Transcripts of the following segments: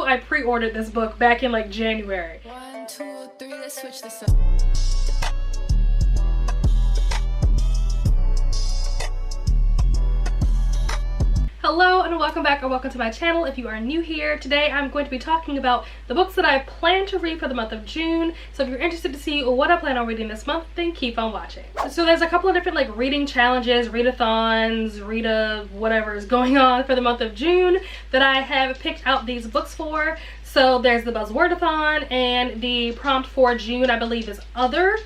Also, I pre-ordered this book back in like January. 1, 2, 3, let's switch this up. Hello and welcome back, or welcome to my channel if you are new here. Today I'm going to be talking about the books that I plan to read for the month of June. So if you're interested to see what I plan on reading this month, then keep on watching. So there's a couple of different like reading challenges, readathons, whatever is going on for the month of June that I have picked out these books for. So there's the Buzzwordathon, and the prompt for June I believe is Other.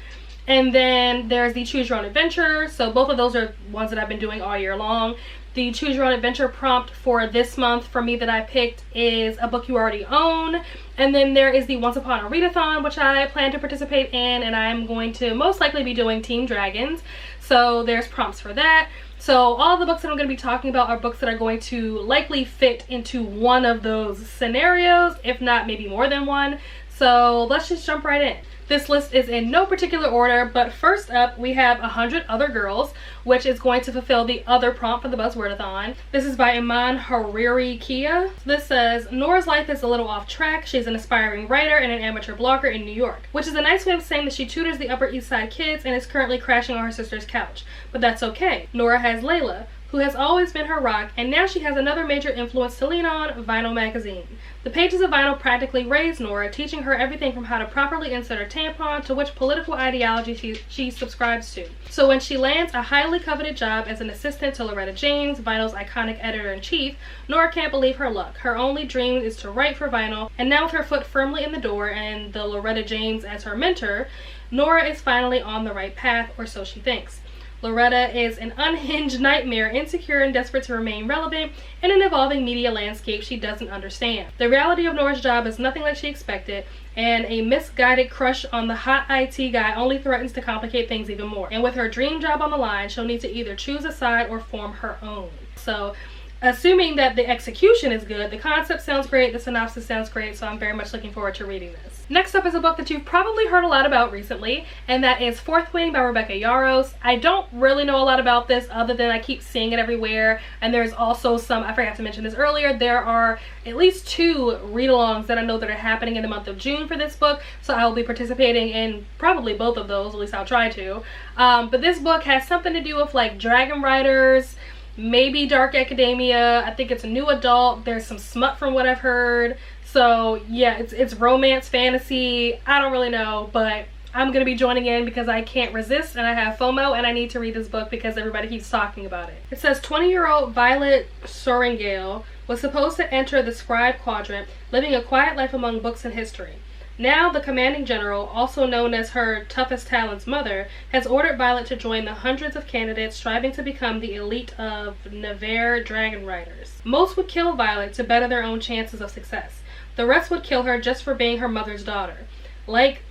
And then there's the Choose Your Own Adventure. So both of those are ones that I've been doing all year long. The Choose Your Own Adventure prompt for this month for me that I picked is a book you already own. And then there is the Once Upon a Readathon, which I plan to participate in, and I'm going to most likely be doing Team Dragons. So there's prompts for that. So all the books that I'm going to be talking about are books that are going to likely fit into one of those scenarios, if not maybe more than one. So let's just jump right in. This list is in no particular order, but first up we have 100 Other Girls, which is going to fulfill the other prompt for the Buzzwordathon. This is by Hariri-Kia. This says, Nora's life is a little off track. She's an aspiring writer and an amateur blogger in New York, which is a nice way of saying that she tutors the Upper East Side kids and is currently crashing on her sister's couch. But that's okay. Nora has Layla, who has always been her rock, and now she has another major influence to lean on, Vinyl magazine. The pages of Vinyl practically raised Nora, teaching her everything from how to properly insert a tampon to which political ideology she subscribes to. So when she lands a highly coveted job as an assistant to Loretta James, Vinyl's iconic editor-in-chief, Nora can't believe her luck. Her only dream is to write for Vinyl, and now with her foot firmly in the door and the Loretta James as her mentor, Nora is finally on the right path, or so she thinks. Loretta is an unhinged nightmare, insecure and desperate to remain relevant in an evolving media landscape she doesn't understand. The reality of Nora's job is nothing like she expected, and a misguided crush on the hot IT guy only threatens to complicate things even more. And with her dream job on the line, she'll need to either choose a side or form her own. So, assuming that the execution is good, the concept sounds great, the synopsis sounds great, so I'm very much looking forward to reading this. Next up is a book that you've probably heard a lot about recently, and that is Fourth Wing by Rebecca Yarros. I don't really know a lot about this other than I keep seeing it everywhere, and there's also some, I forgot to mention this earlier, there are at least 2 read-alongs that I know that are happening in the month of June for this book, so I will be participating in probably both of those, at least I'll try to. But this book has something to do with like dragon riders, maybe dark academia. I think it's a new adult. There's some smut from what I've heard. So yeah, it's romance, fantasy. I don't really know, but I'm gonna be joining in because I can't resist and I have FOMO and I need to read this book because everybody keeps talking about it. It says 20-year-old Violet Sorrengail was supposed to enter the scribe quadrant, living a quiet life among books and history. Now, the commanding general, also known as her toughest talent's mother, has ordered Violet to join the hundreds of candidates striving to become the elite of Navarre dragon riders. Most would kill Violet to better their own chances of success. The rest would kill her just for being her mother's daughter. Like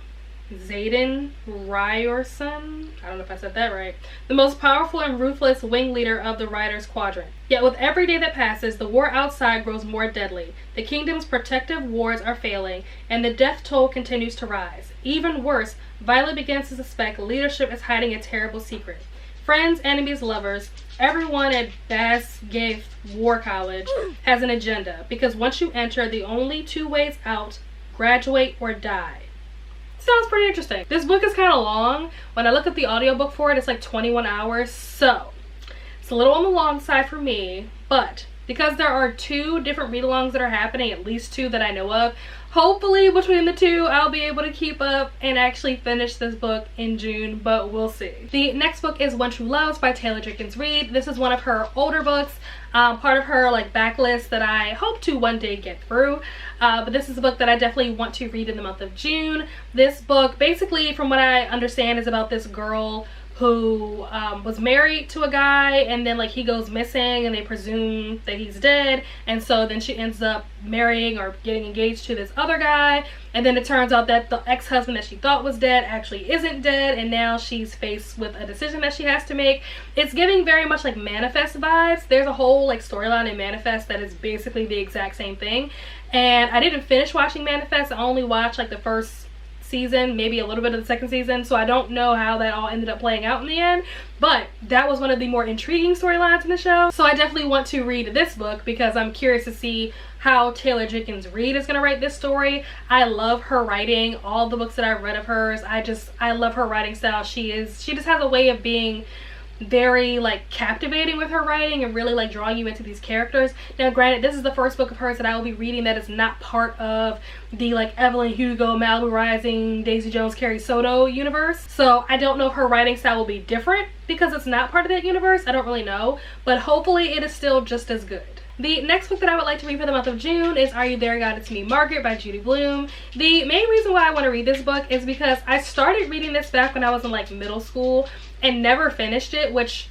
Xaden Ryerson, I don't know if I said that right, the most powerful and ruthless wing leader of the Riders Quadrant. Yet with every day that passes, the war outside grows more deadly. The kingdom's protective wards are failing, and the death toll continues to rise. Even worse, Violet begins to suspect leadership is hiding a terrible secret. Friends, enemies, lovers, everyone at Basgaith War College has an agenda, because once you enter, the only 2 ways out, graduate or die. Sounds pretty interesting. This book is kind of long. When I look at the audiobook for it, it's like 21 hours, so it's a little on the long side for me, but because there are 2 different read-alongs that are happening, at least 2 that I know of, hopefully between the 2 I'll be able to keep up and actually finish this book in June, but we'll see. The next book is One True Loves by Taylor Jenkins Reid. This is one of her older books, part of her like backlist that I hope to one day get through, but this is a book that I definitely want to read in the month of June. This book, basically from what I understand, is about this girl who was married to a guy, and then like he goes missing and they presume that he's dead, and so then she ends up marrying or getting engaged to this other guy, and then it turns out that the ex-husband that she thought was dead actually isn't dead, and now she's faced with a decision that she has to make. It's giving very much like Manifest vibes. There's a whole like storyline in Manifest that is basically the exact same thing, and I didn't finish watching Manifest. I only watched like the first season, maybe a little bit of the second season, so I don't know how that all ended up playing out in the end, but that was one of the more intriguing storylines in the show. So I definitely want to read this book because I'm curious to see how Taylor Jenkins Reid is going to write this story. I love her writing. All the books that I've read of hers, I love her writing style. She just has a way of being very like captivating with her writing and really like drawing you into these characters. Now granted, this is the first book of hers that I will be reading that is not part of the like Evelyn Hugo, Malibu Rising, Daisy Jones, Carrie Soto universe, so I don't know if her writing style will be different because it's not part of that universe. I don't really know, but hopefully it is still just as good. The next book that I would like to read for the month of June is Are You There, God? It's Me, Margaret by Judy Blume. The main reason why I want to read this book is because I started reading this back when I was in like middle school and never finished it, which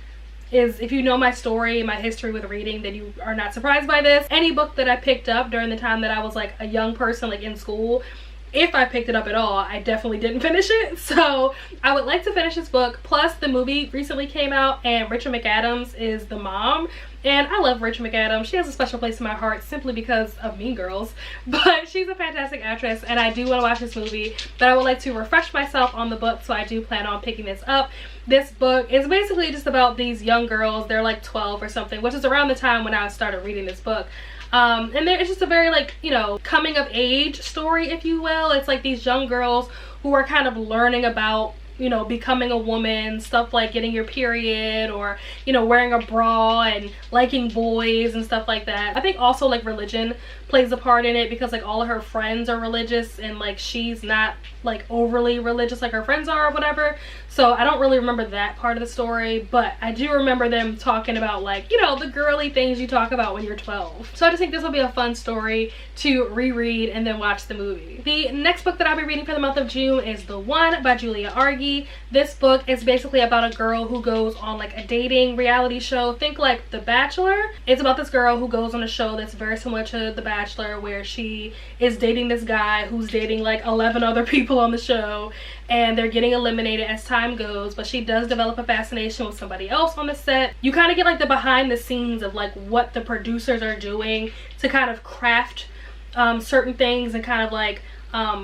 is, if you know my story, my history with reading, then you are not surprised by this. Any book that I picked up during the time that I was like a young person, like in school, if I picked it up at all, I definitely didn't finish it. So I would like to finish this book. Plus the movie recently came out and Rachel McAdams is the mom. And I love Rachel McAdams. She has a special place in my heart simply because of Mean Girls. But she's a fantastic actress and I do want to watch this movie. But I would like to refresh myself on the book, so I do plan on picking this up. This book is basically just about these young girls. They're like 12 or something, which is around the time when I started reading this book. And it's just a very like, you know, coming of age story, if you will. It's like these young girls who are kind of learning about, you know, becoming a woman, stuff like getting your period or, you know, wearing a bra and liking boys and stuff like that. I think also like religion plays a part in it because like all of her friends are religious and like she's not like overly religious like her friends are or whatever. So I don't really remember that part of the story, but I do remember them talking about like, you know, the girly things you talk about when you're 12. So I just think this will be a fun story to reread and then watch the movie. The next book that I'll be reading for the month of June is The One by Julia Argy. This book is basically about a girl who goes on like a dating reality show. Think like The Bachelor. It's about this girl who goes on a show that's very similar to The Bachelor, where she is dating this guy who's dating like 11 other people on the show, and they're getting eliminated as time goes, but she does develop a fascination with somebody else on the set. You kind of get like the behind the scenes of like what the producers are doing to kind of craft certain things and kind of like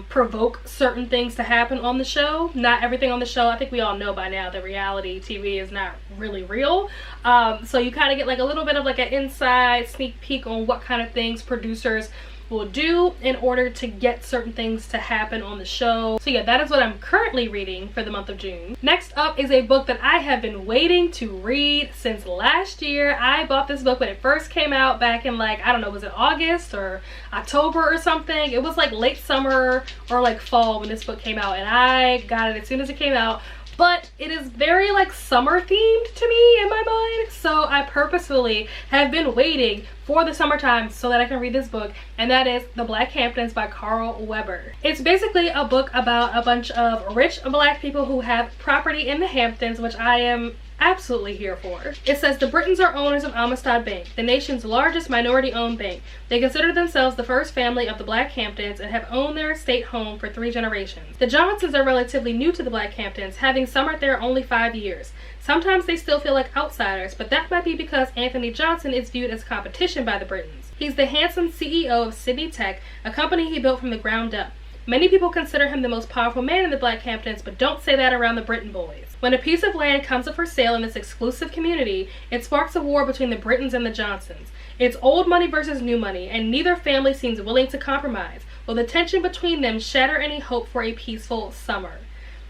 provoke certain things to happen on the show. Not everything on the show, I think we all know by now that reality TV is not really real. So you kind of get like a little bit of like an inside sneak peek on what kind of things producers will do in order to get certain things to happen on the show. So yeah, that is what I'm currently reading for the month of June. Next up is a book that I have been waiting to read since last year. I bought this book when it first came out back in like, I don't know, was it August or October or something? It was like late summer or like fall when this book came out, and I got it as soon as it came out. But it is very like summer themed to me in my mind, so I purposefully have been waiting for the summertime so that I can read this book, and that is The Black Hamptons by Carl Weber. It's basically a book about a bunch of rich black people who have property in the Hamptons, which I am absolutely here for. It says the Britons are owners of Amistad Bank, the nation's largest minority-owned bank. They consider themselves the first family of the Black Hamptons and have owned their estate home for 3 generations. The Johnsons are relatively new to the Black Hamptons, having summered there only 5 years. Sometimes they still feel like outsiders, but that might be because Anthony Johnson is viewed as competition by the Britons. He's the handsome CEO of Sydney Tech, a company he built from the ground up. Many people consider him the most powerful man in the Black Hamptons, but don't say that around the Britton boys. When a piece of land comes up for sale in this exclusive community, it sparks a war between the Brittons and the Johnsons. It's old money versus new money, and neither family seems willing to compromise. Will the tension between them shatter any hope for a peaceful summer?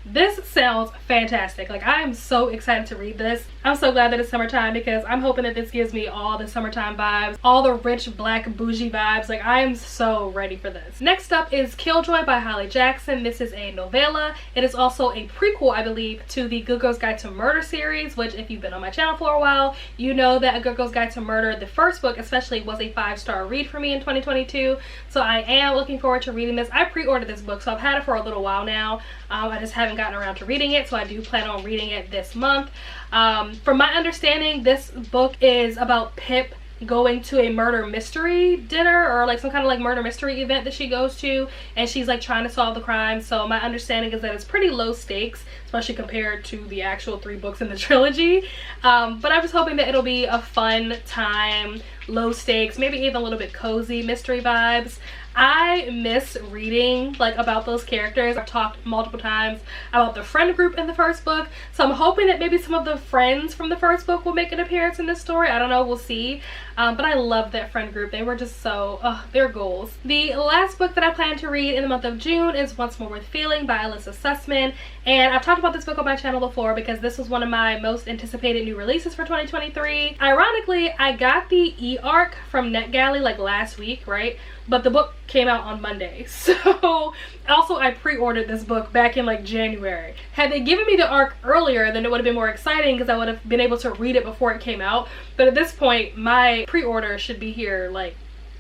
This sounds fantastic. Like, I am so excited to read this. I'm so glad that it's summertime because I'm hoping that this gives me all the summertime vibes, all the rich black bougie vibes. Like, I am so ready for this. Next up is Killjoy by Holly Jackson. This is a novella. It is also a prequel, I believe, to the Good Girls Guide to Murder series, which if you've been on my channel for a while, you know that A Good Girls Guide to Murder, the first book especially, was a 5-star read for me in 2022. So I am looking forward to reading this. I pre-ordered this book, so I've had it for a little while now. I just haven't gotten around to reading it, so I do plan on reading it this month. From my understanding, this book is about Pip going to a murder mystery dinner, or like some kind of like murder mystery event that she goes to, and she's like trying to solve the crime. So my understanding is that it's pretty low stakes, especially compared to the actual 3 books in the trilogy. But I'm just hoping that it'll be a fun time, low stakes, maybe even a little bit cozy mystery vibes. I miss reading like about those characters. I've talked multiple times about the friend group in the first book, so I'm hoping that maybe some of the friends from the first book will make an appearance in this story. I don't know, we'll see. But I love that friend group. They were just so, their goals. The last book that I plan to read in the month of June is Once More Worth Feeling by Alyssa Sussman. And I've talked about this book on my channel before because this was one of my most anticipated new releases for 2023. Ironically, I got the e-arc from NetGalley like last week, right? But the book came out on Monday. So also I pre-ordered this book back in like January. Had they given me the arc earlier, then it would have been more exciting because I would have been able to read it before it came out. But at this point, my pre-order should be here like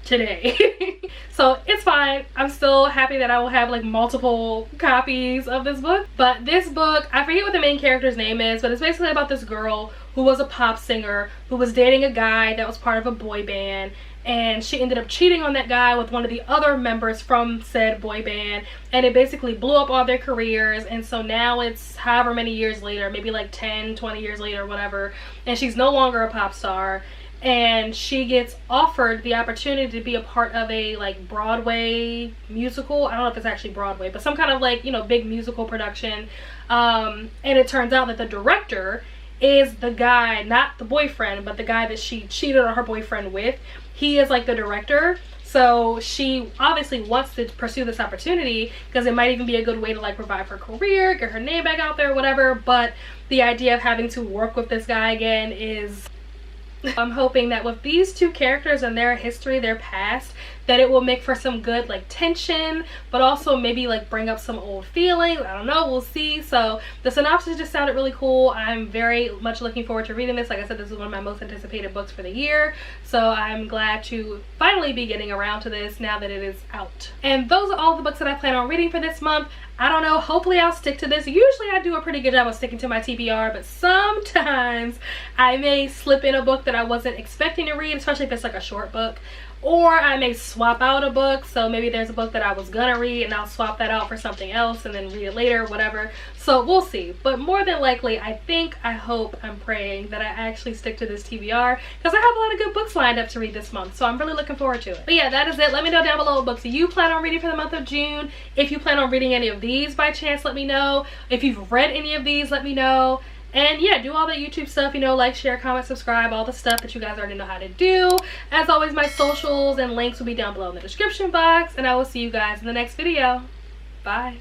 today. So it's fine. I'm still happy that I will have like multiple copies of this book. But this book, I forget what the main character's name is, but it's basically about this girl who was a pop singer who was dating a guy that was part of a boy band, and she ended up cheating on that guy with one of the other members from said boy band, and it basically blew up all their careers. And so now it's however many years later, maybe like 10-20 years later, whatever, and she's no longer a pop star, and she gets offered the opportunity to be a part of a like Broadway musical. I don't know if it's actually Broadway, but some kind of like, you know, big musical production. And it turns out that the director is the guy, not the boyfriend, but the guy that she cheated on her boyfriend with. He is like the director. So she obviously wants to pursue this opportunity because it might even be a good way to like revive her career, get her name back out there, whatever. But the idea of having to work with this guy again is... I'm hoping that with these two characters and their history, their past, that it will make for some good like tension, but also maybe like bring up some old feelings. I don't know, we'll see. So the synopsis just sounded really cool. I'm very much looking forward to reading this. Like I said, this is one of my most anticipated books for the year, so I'm glad to finally be getting around to this now that it is out. And those are all the books that I plan on reading for this month. I don't know, hopefully I'll stick to this. Usually I do a pretty good job of sticking to my TBR, but sometimes I may slip in a book that I wasn't expecting to read, especially if it's like a short book. Or I may swap out a book, so maybe there's a book that I was gonna read and I'll swap that out for something else and then read it later, whatever. So we'll see. But more than likely, I think, I hope, I'm praying that I actually stick to this TBR because I have a lot of good books lined up to read this month, so I'm really looking forward to it. But yeah, that is it. Let me know down below what books you plan on reading for the month of June. If you plan on reading any of these by chance, let me know. If you've read any of these, let me know. And yeah, do all that YouTube stuff, you know, like, share, comment, subscribe, all the stuff that you guys already know how to do. As always, my socials and links will be down below in the description box, and I will see you guys in the next video. Bye.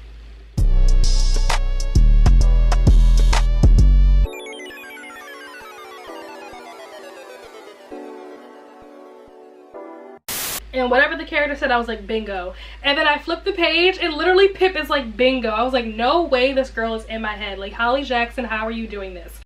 And whatever the character said, I was like, bingo. And then I flipped the page and literally Pip is like, bingo. I was like, no way this girl is in my head. Like, Holly Jackson, how are you doing this?